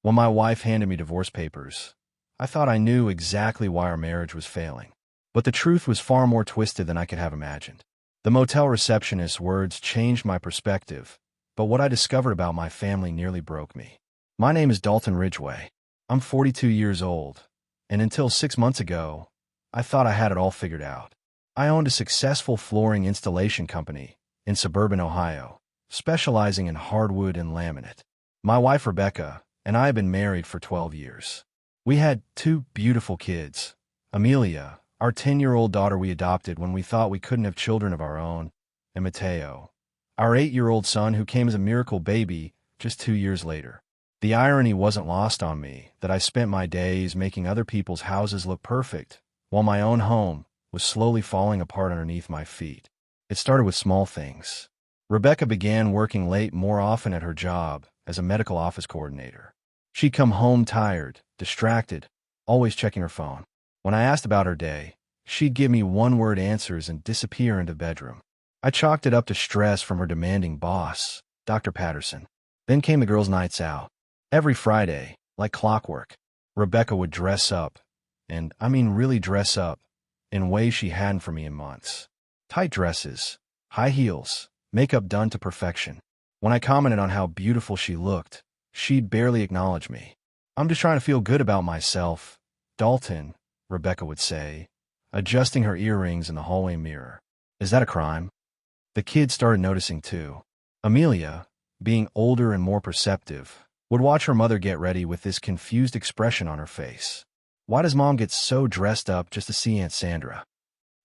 When my wife handed me divorce papers, I thought I knew exactly why our marriage was failing. But the truth was far more twisted than I could have imagined. The motel receptionist's words changed my perspective, but what I discovered about my family nearly broke me. My name is Dalton Ridgway. I'm 42 years old, and until 6 months ago, I thought I had it all figured out. I owned a successful flooring installation company in suburban Ohio, specializing in hardwood and laminate. My wife, Rebecca, and I have been married for 12 years. We had 2 beautiful kids, Amelia, our 10-year-old daughter we adopted when we thought we couldn't have children of our own, and Mateo, our 8-year-old son who came as a miracle baby just 2 years later. The irony wasn't lost on me that I spent my days making other people's houses look perfect, while my own home was slowly falling apart underneath my feet. It started with small things. Rebecca began working late more often at her job as a medical office coordinator. She'd come home tired, distracted, always checking her phone. When I asked about her day, she'd give me one-word answers and disappear into the bedroom. I chalked it up to stress from her demanding boss, Dr. Patterson. Then came the girls' nights out. Every Friday, like clockwork, Rebecca would dress up, and I mean really dress up, in ways she hadn't for me in months. Tight dresses, high heels, makeup done to perfection. When I commented on how beautiful she looked, she'd barely acknowledge me. "I'm just trying to feel good about myself, Dalton," Rebecca would say, adjusting her earrings in the hallway mirror. "Is that a crime?" The kids started noticing too. Amelia, being older and more perceptive, would watch her mother get ready with this confused expression on her face. "Why does Mom get so dressed up just to see Aunt Sandra?"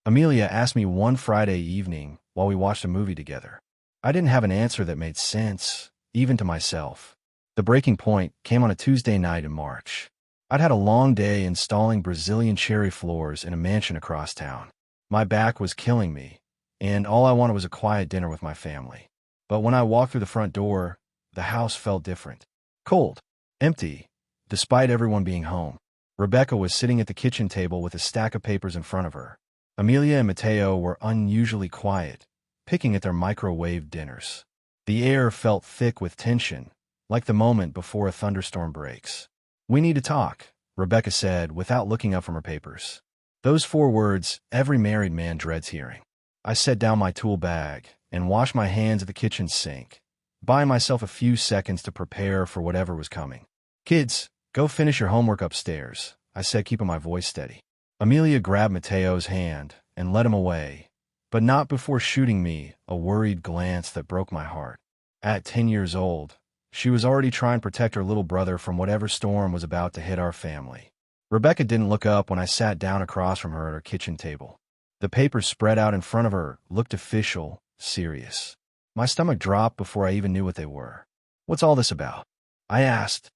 Amelia asked me one Friday evening while we watched a movie together. I didn't have an answer that made sense, even to myself. The breaking point came on a Tuesday night in March. I'd had a long day installing Brazilian cherry floors in a mansion across town. My back was killing me, and all I wanted was a quiet dinner with my family. But when I walked through the front door, the house felt different. Cold, empty, despite everyone being home. Rebecca was sitting at the kitchen table with a stack of papers in front of her. Amelia and Mateo were unusually quiet, picking at their microwave dinners. The air felt thick with tension, like the moment before a thunderstorm breaks. "We need to talk," Rebecca said without looking up from her papers. Those 4 words every married man dreads hearing. I set down my tool bag and washed my hands at the kitchen sink, buying myself a few seconds to prepare for whatever was coming. "Kids, go finish your homework upstairs," I said, keeping my voice steady. Amelia grabbed Mateo's hand and led him away, but not before shooting me a worried glance that broke my heart. At 10 years old, she was already trying to protect her little brother from whatever storm was about to hit our family. Rebecca didn't look up when I sat down across from her at her kitchen table. The papers spread out in front of her looked official, serious. My stomach dropped before I even knew what they were. "What's all this about?" I asked,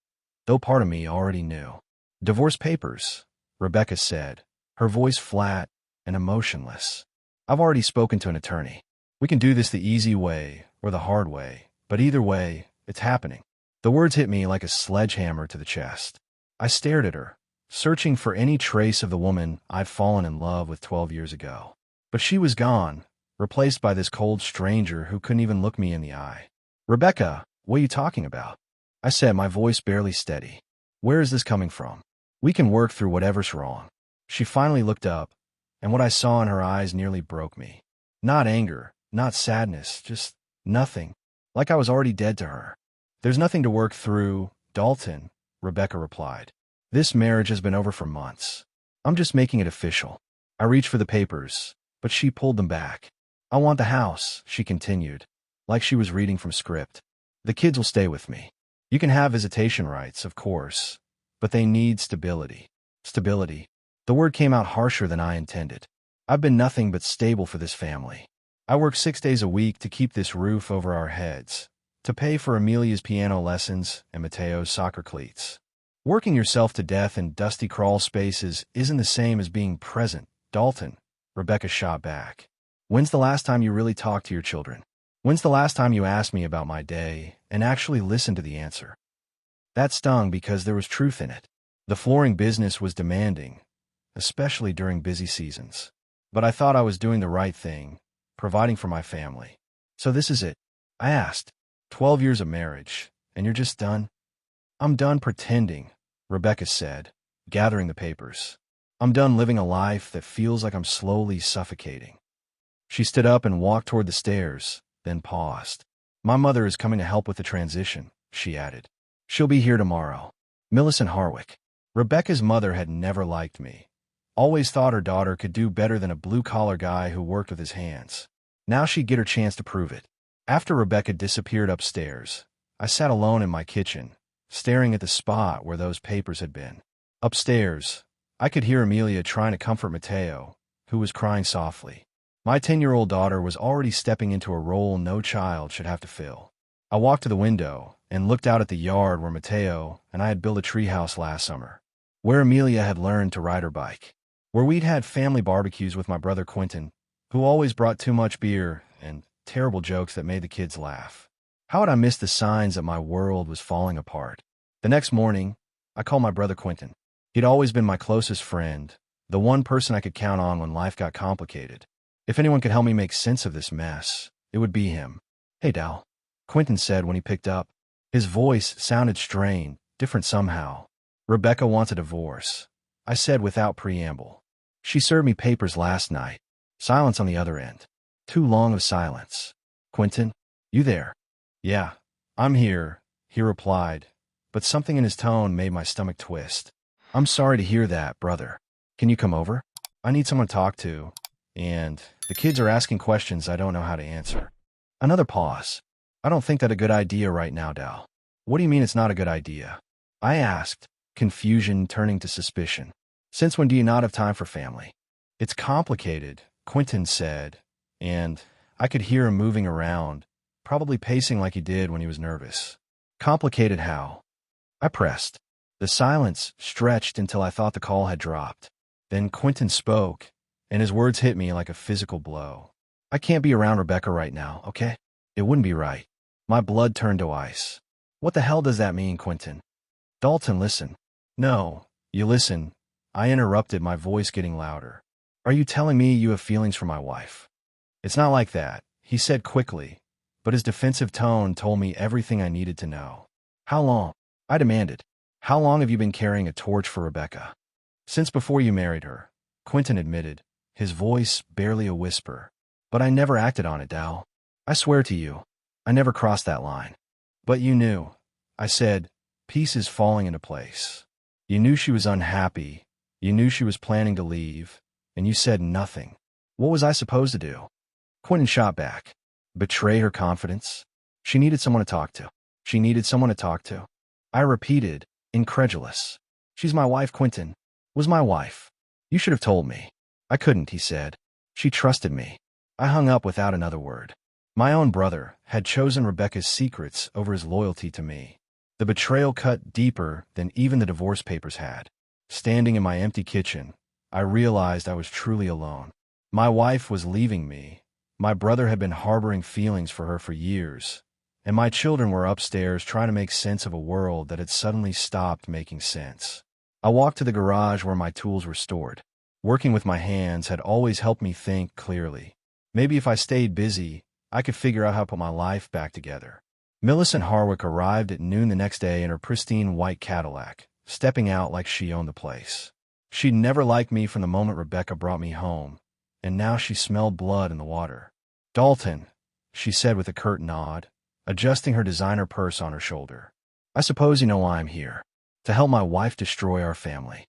though part of me already knew. "Divorce papers," Rebecca said, her voice flat and emotionless. "I've already spoken to an attorney. We can do this the easy way or the hard way, but either way, it's happening." The words hit me like a sledgehammer to the chest. I stared at her, searching for any trace of the woman I'd fallen in love with 12 years ago. But she was gone, replaced by this cold stranger who couldn't even look me in the eye. "Rebecca, what are you talking about?" I said, my voice barely steady. "Where is this coming from? We can work through whatever's wrong." She finally looked up, and what I saw in her eyes nearly broke me. Not anger, not sadness, just nothing, like I was already dead to her. "There's nothing to work through, Dalton," Rebecca replied. "This marriage has been over for months. I'm just making it official." I reached for the papers, but she pulled them back. "I want the house," she continued, like she was reading from script. "The kids will stay with me. You can have visitation rights, of course, but they need stability." Stability. The word came out harsher than I intended. I've been nothing but stable for this family. I work 6 days a week to keep this roof over our heads, to pay for Amelia's piano lessons and Mateo's soccer cleats. Working yourself to death in dusty crawl spaces isn't the same as being present, Dalton, Rebecca shot back. "When's the last time you really talked to your children? When's the last time you asked me about my day and actually listened to the answer?" That stung because there was truth in it. The flooring business was demanding, especially during busy seasons. But I thought I was doing the right thing, providing for my family. "So this is it?" I asked. 12 years of marriage, and you're just done?" I'm done pretending, Rebecca said, gathering the papers. I'm done living a life that feels like I'm slowly suffocating. She stood up and walked toward the stairs, then paused. My mother is coming to help with the transition, she added. She'll be here tomorrow. Millicent Harwick. Rebecca's mother had never liked me. Always thought her daughter could do better than a blue-collar guy who worked with his hands. Now she'd get her chance to prove it. After Rebecca disappeared upstairs, I sat alone in my kitchen, staring at the spot where those papers had been. Upstairs, I could hear Amelia trying to comfort Mateo, who was crying softly. My 10-year-old daughter was already stepping into a role no child should have to fill. I walked to the window and looked out at the yard where Mateo and I had built a treehouse last summer, where Amelia had learned to ride her bike, where we'd had family barbecues with my brother Quentin, who always brought too much beer and terrible jokes that made the kids laugh. How had I missed the signs that my world was falling apart? The next morning, I called my brother Quentin. He'd always been my closest friend, the one person I could count on when life got complicated. If anyone could help me make sense of this mess, it would be him. Hey, Dal, Quentin said when he picked up. His voice sounded strained, different somehow. Rebecca wants a divorce, I said without preamble. She served me papers last night. Silence on the other end. Too long of silence. Quentin, you there? Yeah, I'm here, he replied, but something in his tone made my stomach twist. I'm sorry to hear that, brother. Can you come over? I need someone to talk to, and the kids are asking questions I don't know how to answer. Another pause. I don't think that's a good idea right now, Dal. What do you mean it's not a good idea? I asked, confusion turning to suspicion. Since when do you not have time for family? It's complicated, Quentin said, and I could hear him moving around, probably pacing like he did when he was nervous. Complicated how? I pressed. The silence stretched until I thought the call had dropped. Then Quentin spoke, and his words hit me like a physical blow. I can't be around Rebecca right now, okay? It wouldn't be right. My blood turned to ice. What the hell does that mean, Quentin? Dalton, listen. No, you listen. I interrupted, my voice getting louder. Are you telling me you have feelings for my wife? It's not like that, he said quickly, but his defensive tone told me everything I needed to know. How long? I demanded. How long have you been carrying a torch for Rebecca? Since before you married her, Quentin admitted, his voice barely a whisper. But I never acted on it, Dal. I swear to you, I never crossed that line. But you knew, I said, pieces falling into place. You knew she was unhappy, you knew she was planning to leave, and you said nothing. What was I supposed to do? Quentin shot back. Betray her confidence? She needed someone to talk to. She needed someone to talk to. I repeated, incredulous. She's my wife, Quentin. Was my wife. You should have told me. I couldn't, he said. She trusted me. I hung up without another word. My own brother had chosen Rebecca's secrets over his loyalty to me. The betrayal cut deeper than even the divorce papers had. Standing in my empty kitchen, I realized I was truly alone. My wife was leaving me. My brother had been harboring feelings for her for years, and my children were upstairs trying to make sense of a world that had suddenly stopped making sense. I walked to the garage where my tools were stored. Working with my hands had always helped me think clearly. Maybe if I stayed busy, I could figure out how to put my life back together. Millicent Harwick arrived at noon the next day in her pristine white Cadillac, stepping out like she owned the place. She'd never liked me from the moment Rebecca brought me home, and now she smelled blood in the water. Dalton, she said with a curt nod, adjusting her designer purse on her shoulder. I suppose you know why I'm here. To help my wife destroy our family.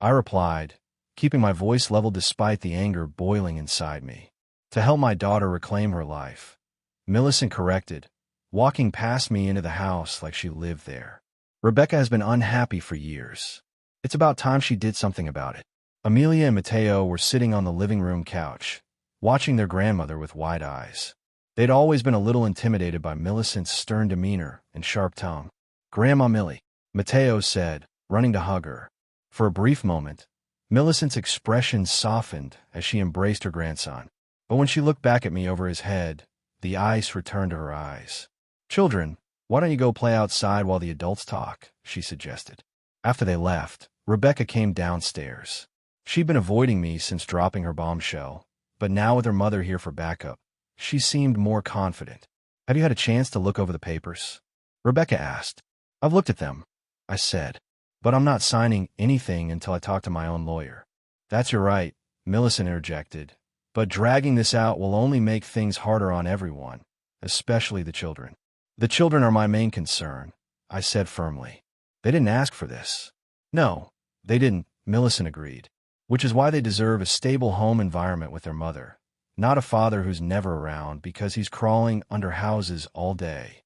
I replied, keeping my voice level despite the anger boiling inside me. To help my daughter reclaim her life. Millicent corrected, walking past me into the house like she lived there. Rebecca has been unhappy for years. It's about time she did something about it. Amelia and Mateo were sitting on the living room couch, watching their grandmother with wide eyes. They'd always been a little intimidated by Millicent's stern demeanor and sharp tongue. Grandma Millie, Mateo said, running to hug her. For a brief moment, Millicent's expression softened as she embraced her grandson. But when she looked back at me over his head, the ice returned to her eyes. Children, why don't you go play outside while the adults talk, she suggested. After they left, Rebecca came downstairs. She'd been avoiding me since dropping her bombshell, but now with her mother here for backup, she seemed more confident. Have you had a chance to look over the papers? Rebecca asked. I've looked at them. I said. But I'm not signing anything until I talk to my own lawyer. That's your right, Millicent interjected. But dragging this out will only make things harder on everyone, especially the children. The children are my main concern, I said firmly. They didn't ask for this. No, they didn't, Millicent agreed. Which is why they deserve a stable home environment with their mother, not a father who's never around because he's crawling under houses all day.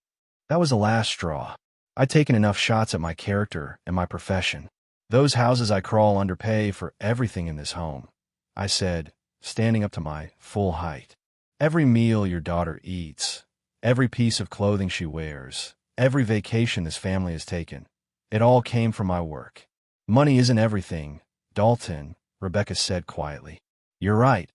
That was the last straw. I'd taken enough shots at my character and my profession. Those houses I crawl under pay for everything in this home, I said, standing up to my full height. Every meal your daughter eats, every piece of clothing she wears, every vacation this family has taken, it all came from my work. Money isn't everything, Dalton, Rebecca said quietly. You're right,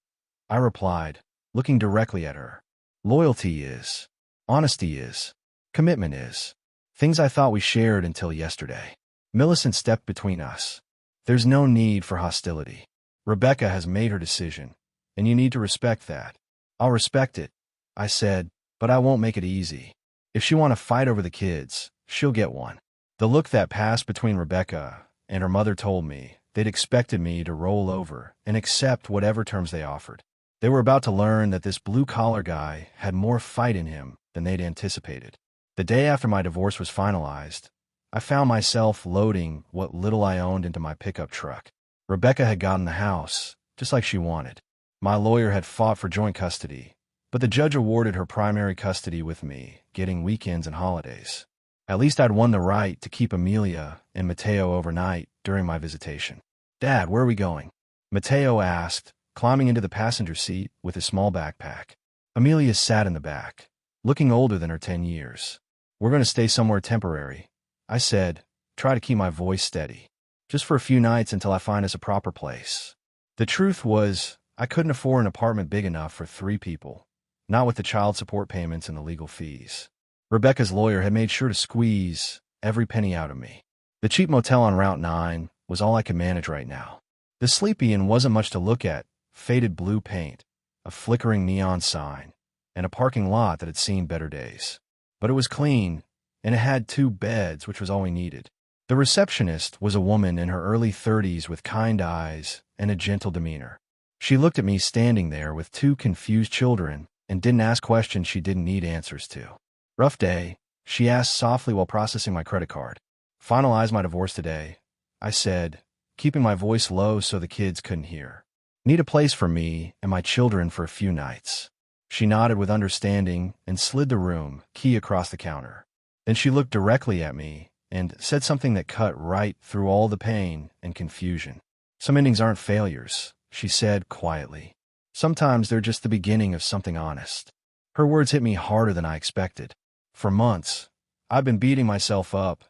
I replied, looking directly at her. Loyalty is. Honesty is. Commitment is. Things I thought we shared until yesterday. Millicent stepped between us. There's no need for hostility. Rebecca has made her decision, and you need to respect that. I'll respect it, I said, but I won't make it easy. If she wants to fight over the kids, she'll get one. The look that passed between Rebecca and her mother told me they'd expected me to roll over and accept whatever terms they offered. They were about to learn that this blue-collar guy had more fight in him than they'd anticipated. The day after my divorce was finalized, I found myself loading what little I owned into my pickup truck. Rebecca had gotten the house, just like she wanted. My lawyer had fought for joint custody, but the judge awarded her primary custody with me, getting weekends and holidays. At least I'd won the right to keep Amelia and Mateo overnight during my visitation. Dad, where are we going? Mateo asked, climbing into the passenger seat with his small backpack. Amelia sat in the back, looking older than her 10 years. We're going to stay somewhere temporary, I said, try to keep my voice steady. Just for a few nights until I find us a proper place. The truth was, I couldn't afford an apartment big enough for 3 people, not with the child support payments and the legal fees. Rebecca's lawyer had made sure to squeeze every penny out of me. The cheap motel on Route 9 was all I could manage right now. The Sleepy Inn wasn't much to look at, faded blue paint, a flickering neon sign, and a parking lot that had seen better days. But it was clean, and it had 2 beds, which was all we needed. The receptionist was a woman in her early 30s with kind eyes and a gentle demeanor. She looked at me standing there with 2 confused children and didn't ask questions she didn't need answers to. Rough day, she asked softly while processing my credit card. Finalize my divorce today, I said, keeping my voice low so the kids couldn't hear. Need a place for me and my children for a few nights. She nodded with understanding and slid the room key across the counter. Then she looked directly at me and said something that cut right through all the pain and confusion. Some endings aren't failures, she said quietly. Sometimes they're just the beginning of something honest. Her words hit me harder than I expected. For months, I've been beating myself up,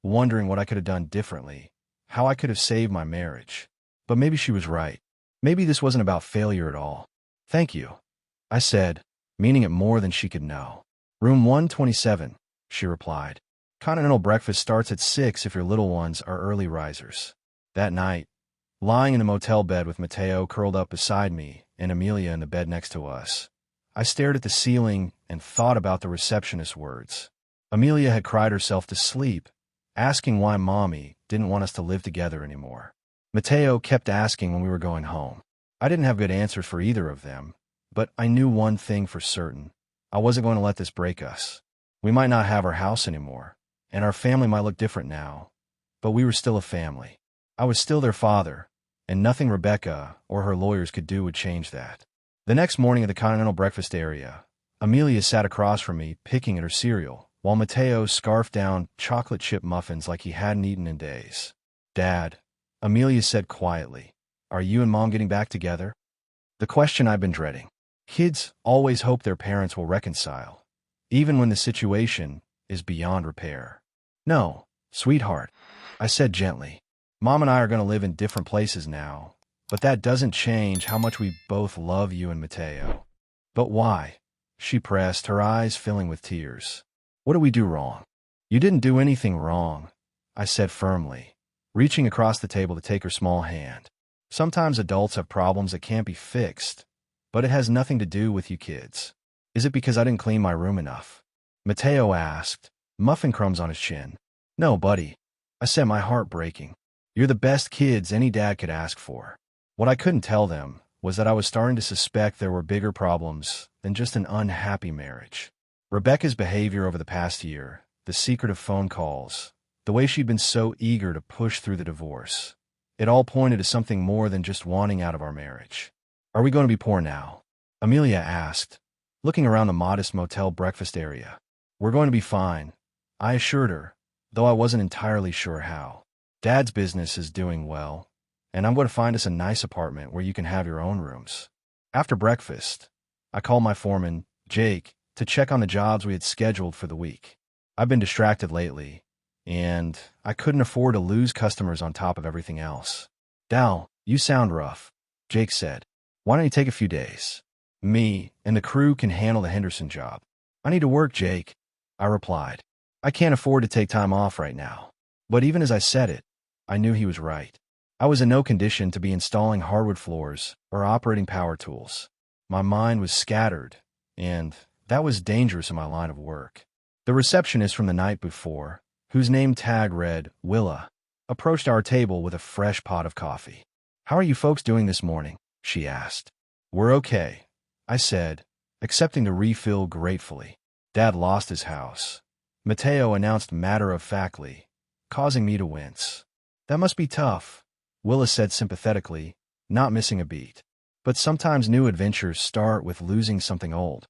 wondering what I could have done differently, how I could have saved my marriage. But maybe she was right. Maybe this wasn't about failure at all. Thank you, I said, meaning it more than she could know. Room 127, she replied. Continental breakfast starts at 6 if your little ones are early risers. That night, lying in the motel bed with Mateo curled up beside me and Amelia in the bed next to us, I stared at the ceiling and thought about the receptionist's words. Amelia had cried herself to sleep, asking why Mommy didn't want us to live together anymore. Mateo kept asking when we were going home. I didn't have good answers for either of them, but I knew one thing for certain. I wasn't going to let this break us. We might not have our house anymore, and our family might look different now, but we were still a family. I was still their father, and nothing Rebecca or her lawyers could do would change that. The next morning at the Continental breakfast area, Amelia sat across from me picking at her cereal, while Mateo scarfed down chocolate chip muffins like he hadn't eaten in days. Dad, Amelia said quietly, are you and Mom getting back together? The question I've been dreading. Kids always hope their parents will reconcile, even when the situation is beyond repair. No, sweetheart, I said gently. Mom and I are going to live in different places now, but that doesn't change how much we both love you and Mateo. But why? She pressed, her eyes filling with tears. What did we do wrong? You didn't do anything wrong, I said firmly, reaching across the table to take her small hand. Sometimes adults have problems that can't be fixed, but it has nothing to do with you kids. Is it because I didn't clean my room enough? Mateo asked, muffin crumbs on his chin. No, buddy. I said, my heart breaking. You're the best kids any dad could ask for. What I couldn't tell them was that I was starting to suspect there were bigger problems than just an unhappy marriage. Rebecca's behavior over the past year, the secretive phone calls, the way she'd been so eager to push through the divorce, it all pointed to something more than just wanting out of our marriage. Are we going to be poor now? Amelia asked, looking around the modest motel breakfast area. We're going to be fine, I assured her, though I wasn't entirely sure how. Dad's business is doing well, and I'm going to find us a nice apartment where you can have your own rooms. After breakfast, I called my foreman, Jake, to check on the jobs we had scheduled for the week. I've been distracted lately, and I couldn't afford to lose customers on top of everything else. Dal, you sound rough, Jake said. Why don't you take a few days? Me and the crew can handle the Henderson job. I need to work, Jake, I replied. I can't afford to take time off right now. But even as I said it, I knew he was right. I was in no condition to be installing hardwood floors or operating power tools. My mind was scattered, and that was dangerous in my line of work. The receptionist from the night before, whose name tag read Willa, approached our table with a fresh pot of coffee. How are you folks doing this morning? She asked. We're okay, I said, accepting the refill gratefully. Dad lost his house, Mateo announced matter-of-factly, causing me to wince. That must be tough, Willa said sympathetically, not missing a beat. But sometimes new adventures start with losing something old.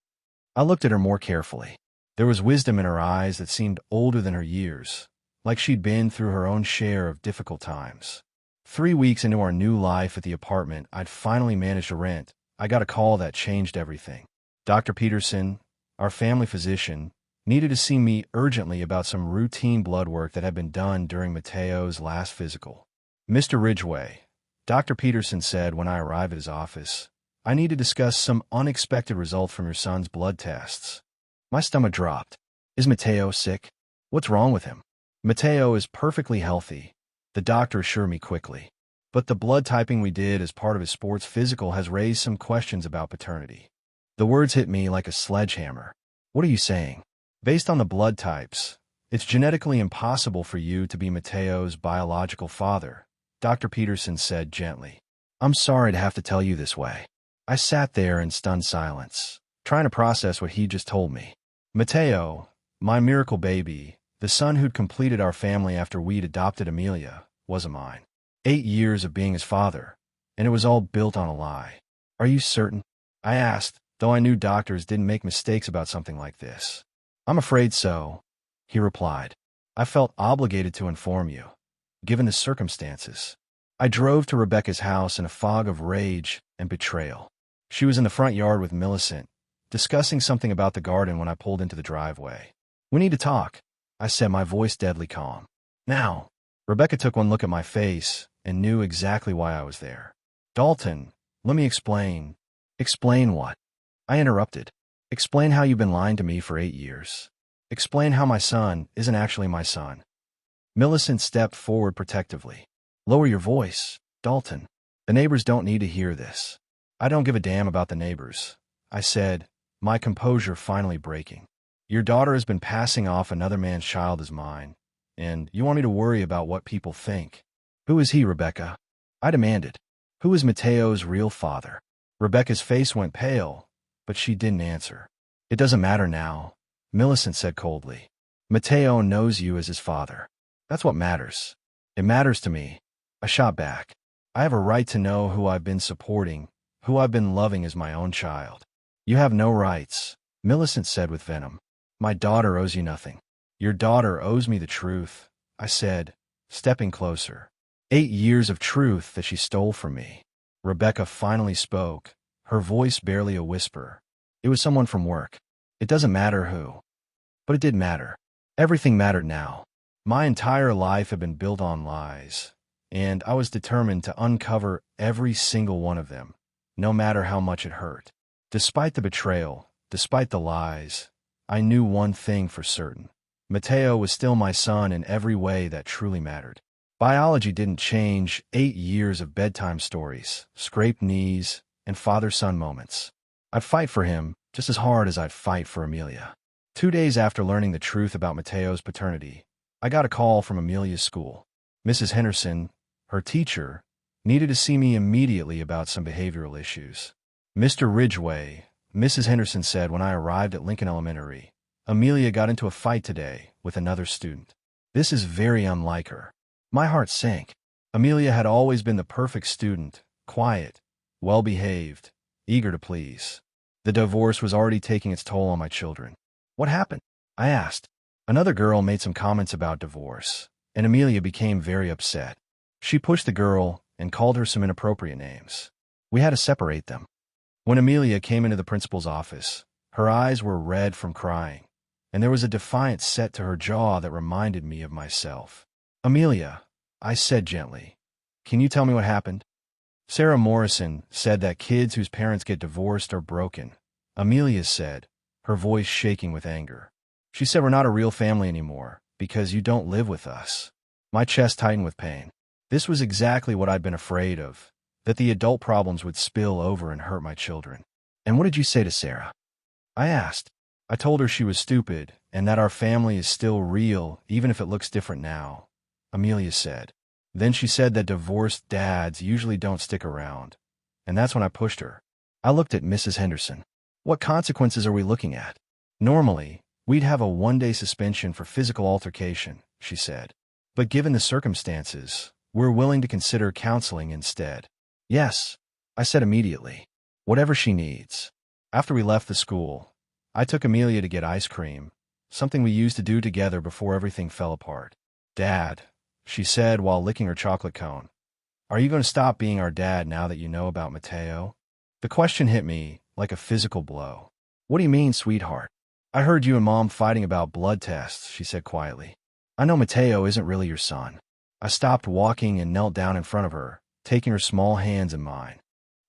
I looked at her more carefully. There was wisdom in her eyes that seemed older than her years, like she'd been through her own share of difficult times. 3 weeks into our new life at the apartment I'd finally managed to rent, I got a call that changed everything. Dr. Peterson, our family physician, needed to see me urgently about some routine blood work that had been done during Mateo's last physical. Mr. Ridgway, Dr. Peterson said when I arrived at his office, I need to discuss some unexpected results from your son's blood tests. My stomach dropped. Is Mateo sick? What's wrong with him? Mateo is perfectly healthy, the doctor assured me quickly. But the blood typing we did as part of his sports physical has raised some questions about paternity. The words hit me like a sledgehammer. What are you saying? Based on the blood types, it's genetically impossible for you to be Mateo's biological father, Dr. Peterson said gently. I'm sorry to have to tell you this way. I sat there in stunned silence, trying to process what he just told me. Mateo, my miracle baby, the son who'd completed our family after we'd adopted Amelia, wasn't mine. 8 years of being his father, and it was all built on a lie. Are you certain? I asked, though I knew doctors didn't make mistakes about something like this. I'm afraid so, he replied. I felt obligated to inform you, given the circumstances. I drove to Rebecca's house in a fog of rage and betrayal. She was in the front yard with Millicent, discussing something about the garden when I pulled into the driveway. We need to talk, I said, my voice deadly calm. Now. Rebecca took one look at my face and knew exactly why I was there. Dalton, let me explain. Explain what? I interrupted. Explain how you've been lying to me for 8 years. Explain how my son isn't actually my son. Millicent stepped forward protectively. Lower your voice, Dalton. The neighbors don't need to hear this. I don't give a damn about the neighbors, I said, my composure finally breaking. Your daughter has been passing off another man's child as mine, and you want me to worry about what people think. Who is he, Rebecca? I demanded. Who is Mateo's real father? Rebecca's face went pale, but she didn't answer. It doesn't matter now, Millicent said coldly. Mateo knows you as his father. That's what matters. It matters to me. I shot back. I have a right to know who I've been supporting, who I've been loving as my own child. You have no rights, Millicent said with venom. My daughter owes you nothing. Your daughter owes me the truth, I said, stepping closer. 8 years of truth that she stole from me. Rebecca finally spoke, her voice barely a whisper. It was someone from work. It doesn't matter who. But it did matter. Everything mattered now. My entire life had been built on lies, and I was determined to uncover every single one of them, no matter how much it hurt. Despite the betrayal, despite the lies, I knew one thing for certain. Mateo was still my son in every way that truly mattered. Biology didn't change. 8 years of bedtime stories, scraped knees, and father-son moments. I'd fight for him just as hard as I'd fight for Amelia. 2 days after learning the truth about Mateo's paternity, I got a call from Amelia's school. Mrs. Henderson, her teacher, needed to see me immediately about some behavioral issues. Mr. Ridgway, Mrs. Henderson said when I arrived at Lincoln Elementary, Amelia got into a fight today with another student. This is very unlike her. My heart sank. Amelia had always been the perfect student, quiet, well-behaved, eager to please. The divorce was already taking its toll on my children. What happened? I asked. Another girl made some comments about divorce, and Amelia became very upset. She pushed the girl and called her some inappropriate names. We had to separate them. When Amelia came into the principal's office, her eyes were red from crying, and there was a defiant set to her jaw that reminded me of myself. Amelia, I said gently, can you tell me what happened? Sarah Morrison said that kids whose parents get divorced are broken. Amelia said, her voice shaking with anger. She said we're not a real family anymore because you don't live with us. My chest tightened with pain. This was exactly what I'd been afraid of, that the adult problems would spill over and hurt my children. And what did you say to Sarah? I asked. I told her she was stupid and that our family is still real even if it looks different now, Amelia said. Then she said that divorced dads usually don't stick around, and that's when I pushed her. I looked at Mrs. Henderson. What consequences are we looking at? Normally, we'd have a one-day suspension for physical altercation, she said. But given the circumstances, we're willing to consider counseling instead. Yes, I said immediately. Whatever she needs. After we left the school, I took Amelia to get ice cream, something we used to do together before everything fell apart. Dad, she said while licking her chocolate cone, are you going to stop being our dad now that you know about Mateo? The question hit me like a physical blow. What do you mean, sweetheart? I heard you and Mom fighting about blood tests, she said quietly. I know Mateo isn't really your son. I stopped walking and knelt down in front of her, taking her small hands in mine.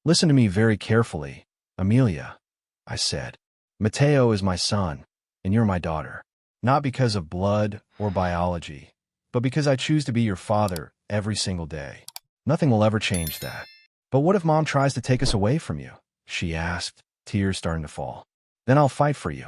Listen to me very carefully, Amelia, I said. Mateo is my son, and you're my daughter. Not because of blood or biology, but because I choose to be your father every single day. Nothing will ever change that. But what if Mom tries to take us away from you? She asked, tears starting to fall. Then I'll fight for you,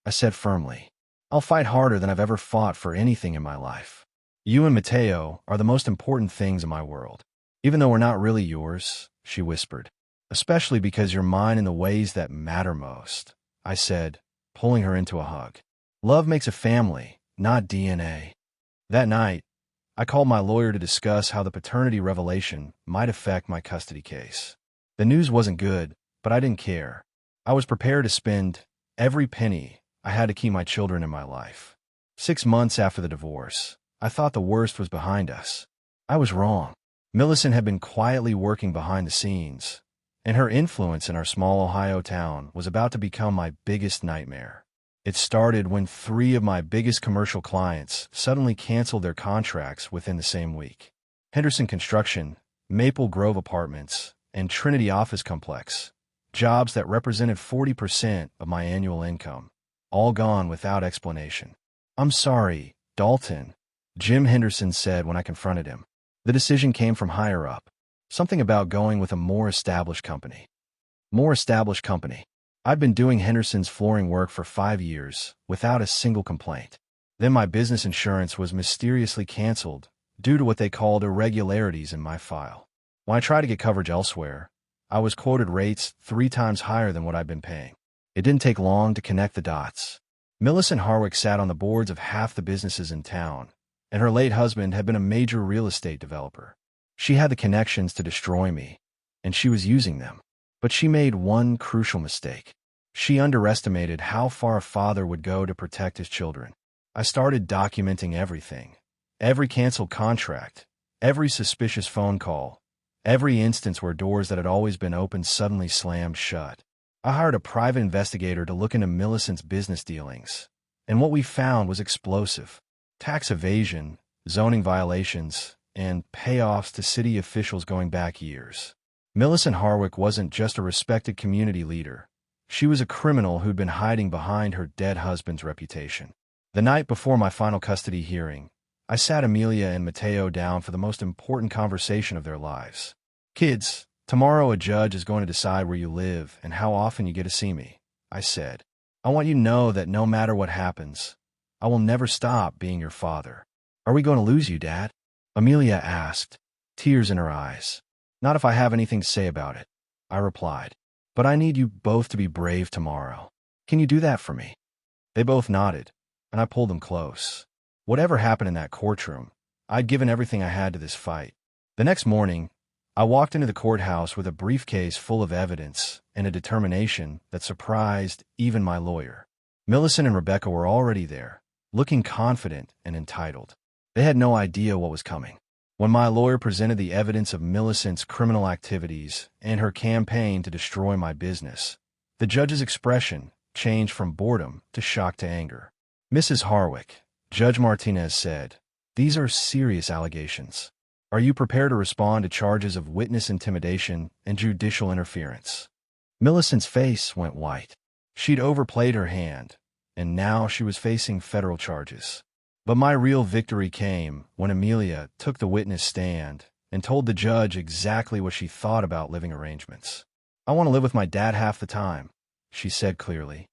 I said firmly. I'll fight harder than I've ever fought for anything in my life. You and Mateo are the most important things in my world. Even though we're not really yours, she whispered. Especially because you're mine in the ways that matter most, I said, pulling her into a hug. Love makes a family, not DNA. That night, I called my lawyer to discuss how the paternity revelation might affect my custody case. The news wasn't good, but I didn't care. I was prepared to spend every penny I had to keep my children in my life. 6 months after the divorce, I thought the worst was behind us. I was wrong. Millicent had been quietly working behind the scenes, and her influence in our small Ohio town was about to become my biggest nightmare. It started when 3 of my biggest commercial clients suddenly canceled their contracts within the same week. Henderson Construction, Maple Grove Apartments, and Trinity Office Complex, jobs that represented 40% of my annual income, all gone without explanation. I'm sorry, Dalton, Jim Henderson said when I confronted him. The decision came from higher up. Something about going with a more established company. More established company. I'd been doing Henderson's flooring work for 5 years without a single complaint. Then my business insurance was mysteriously canceled due to what they called irregularities in my file. When I tried to get coverage elsewhere, I was quoted rates 3 times higher than what I'd been paying. It didn't take long to connect the dots. Millicent Harwick sat on the boards of half the businesses in town, and her late husband had been a major real estate developer. She had the connections to destroy me, and she was using them. But she made one crucial mistake. She underestimated how far a father would go to protect his children. I started documenting everything. Every canceled contract, every suspicious phone call, every instance where doors that had always been open suddenly slammed shut. I hired a private investigator to look into Millicent's business dealings, and what we found was explosive. Tax evasion, zoning violations, and payoffs to city officials going back years. Millicent Harwick wasn't just a respected community leader. She was a criminal who'd been hiding behind her dead husband's reputation. The night before my final custody hearing, I sat Amelia and Mateo down for the most important conversation of their lives. Kids, tomorrow a judge is going to decide where you live and how often you get to see me, I said. I want you to know that no matter what happens, I will never stop being your father. Are we going to lose you, Dad? Amelia asked, tears in her eyes. Not if I have anything to say about it, I replied. But I need you both to be brave tomorrow. Can you do that for me? They both nodded, and I pulled them close. Whatever happened in that courtroom, I'd given everything I had to this fight. The next morning, I walked into the courthouse with a briefcase full of evidence and a determination that surprised even my lawyer. Millicent and Rebecca were already there, looking confident and entitled. They had no idea what was coming. When my lawyer presented the evidence of Millicent's criminal activities and her campaign to destroy my business, the judge's expression changed from boredom to shock to anger. Mrs. Harwick, Judge Martinez said, "These are serious allegations. Are you prepared to respond to charges of witness intimidation and judicial interference?" Millicent's face went white. She'd overplayed her hand, and now she was facing federal charges. But my real victory came when Amelia took the witness stand and told the judge exactly what she thought about living arrangements. "I want to live with my dad half the time," she said clearly.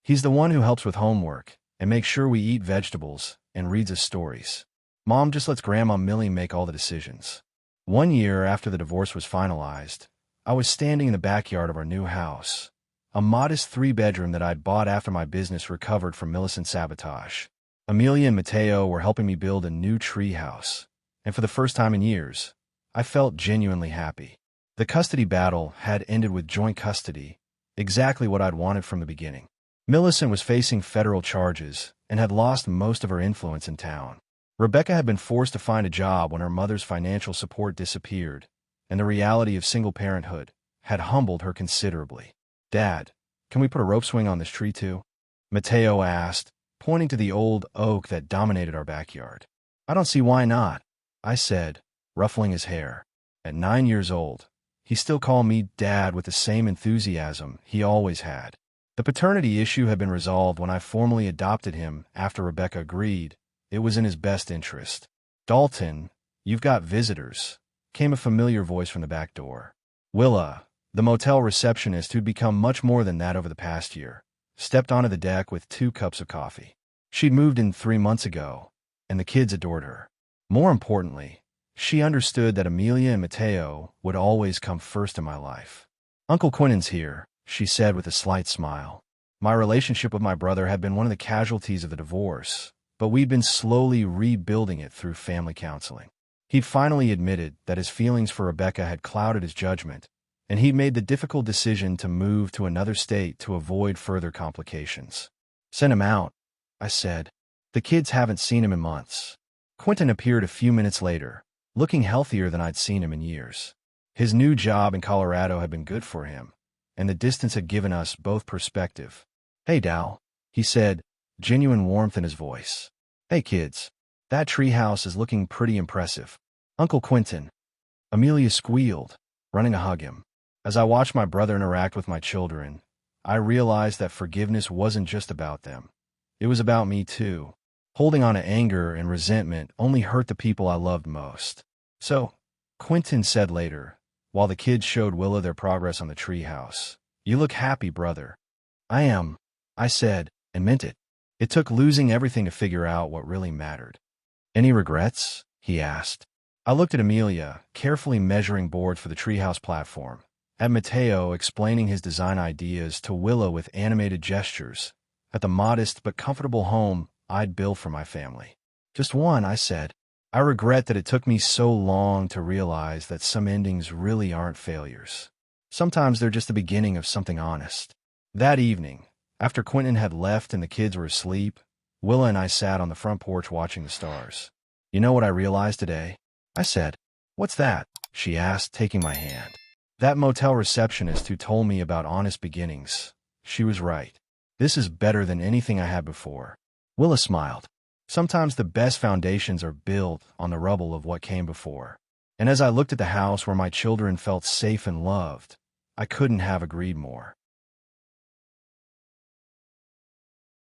"He's the one who helps with homework and makes sure we eat vegetables and reads us stories. Mom just lets Grandma Millie make all the decisions." 1 year after the divorce was finalized, I was standing in the backyard of our new house, a modest 3-bedroom that I'd bought after my business recovered from Millicent sabotage. Amelia and Mateo were helping me build a new tree house, and for the first time in years, I felt genuinely happy. The custody battle had ended with joint custody, exactly what I'd wanted from the beginning. Millicent was facing federal charges and had lost most of her influence in town. Rebecca had been forced to find a job when her mother's financial support disappeared, and the reality of single parenthood had humbled her considerably. "Dad, can we put a rope swing on this tree too?" Mateo asked, pointing to the old oak that dominated our backyard. "I don't see why not," I said, ruffling his hair. At 9 years old, he still called me Dad with the same enthusiasm he always had. The paternity issue had been resolved when I formally adopted him after Rebecca agreed it was in his best interest. "Dalton, you've got visitors," came a familiar voice from the back door. Willa, the motel receptionist who'd become much more than that over the past year, stepped onto the deck with 2 cups of coffee. She'd moved in 3 months ago, and the kids adored her. More importantly, she understood that Amelia and Mateo would always come first in my life. "Uncle Quentin's here," she said with a slight smile. My relationship with my brother had been one of the casualties of the divorce, but we'd been slowly rebuilding it through family counseling. He'd finally admitted that his feelings for Rebecca had clouded his judgment, and he'd made the difficult decision to move to another state to avoid further complications. "Send him out," I said. "The kids haven't seen him in months." Quentin appeared a few minutes later, looking healthier than I'd seen him in years. His new job in Colorado had been good for him, and the distance had given us both perspective. "Hey, Dal," he said, genuine warmth in his voice. "Hey, kids. That treehouse is looking pretty impressive. Uncle Quentin." Amelia squealed, running to hug him. As I watched my brother interact with my children, I realized that forgiveness wasn't just about them. It was about me too. Holding on to anger and resentment only hurt the people I loved most. "So," Quentin said later, while the kids showed Willa their progress on the treehouse, "you look happy, brother." "I am," I said, and meant it. It took losing everything to figure out what really mattered. "Any regrets?" he asked. I looked at Amelia, carefully measuring boards for the treehouse platform, at Mateo explaining his design ideas to Willa with animated gestures, at the modest but comfortable home I'd built for my family. "Just one," I said. "I regret that it took me so long to realize that some endings really aren't failures. Sometimes they're just the beginning of something honest." That evening, after Quentin had left and the kids were asleep, Willa and I sat on the front porch watching the stars. "You know what I realized today?" I said. "What's that?" she asked, taking my hand. "That motel receptionist who told me about honest beginnings. She was right. This is better than anything I had before." Willa smiled. Sometimes the best foundations are built on the rubble of what came before. And as I looked at the house where my children felt safe and loved, I couldn't have agreed more.